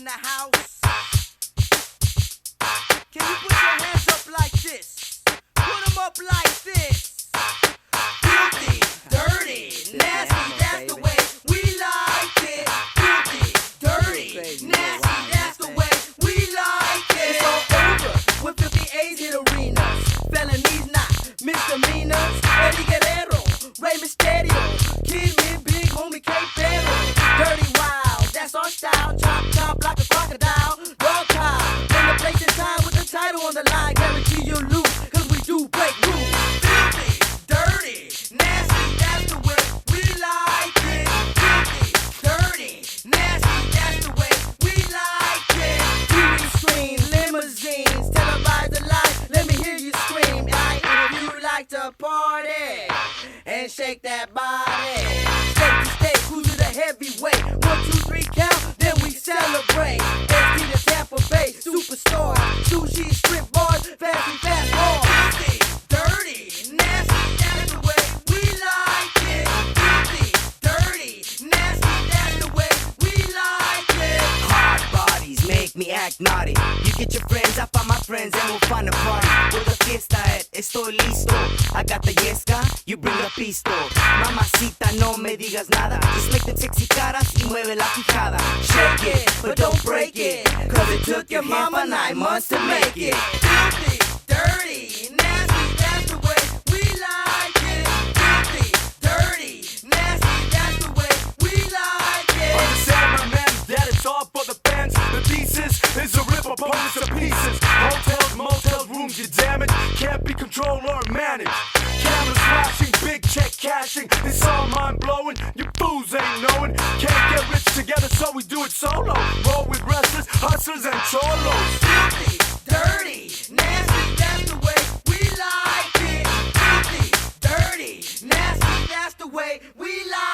the house? Can you put your hands up like this? Put them up like this. Filthy, dirty, nasty, that's the way we like it. Filthy, dirty, nasty, that's the way we like it. It's all over when 50 A's hit arenas. Felonies not misdemeanors. Eddie Guerrero, Rey Mysterio, Kidman, Big Homie K. Ferro. Dirty Wild, that's our style. Chop, chop like a crocodile. Dog pile, in the place and time with the title on the line. Guarantee you lose, cause we do break rules. Filthy, dirty, nasty, that's the way we like it. Filthy, dirty, nasty, that's the way we like it. TV screens, limousines, televised the life. Let me hear you scream. If you like to party and shake that body. State to state, cruise to the heavyweight. 1, 2, 3 count, then we celebrate. SD to Tampa Bay, superstar. Sushi, strip bars, fast and fast ball. Filthy, dirty, nasty, that's the way we like it. Filthy, dirty, nasty, that's the way we like it. Hard bodies make me act naughty. You get your friends, I find my friends, and we'll find a party. Where the fiesta at, estoy listo. I got the yesca, you bring the pisto. Mamacita, no me digas nada. Just make them sexy caras y mueve la quijada. Shake it, but don't break it, cause it took your mama 9 months to make it. Filthy, dirty, nasty, that's the way we like it. Filthy, dirty, nasty, that's the way we like it. Understand, my man, that it's all for the fans. The thesis is to rip opponents to pieces. Hotels, motels, rooms you damage can't be controlled or managed. Cameras flashing, big check cashing. It's all mind blowing. You fools ain't knowing. Can't get rich together, so we do it solo. Roll with wrestlers, hustlers, and cholos. Filthy, dirty, nasty, that's the way we like it. Filthy, dirty, nasty, that's the way we like it.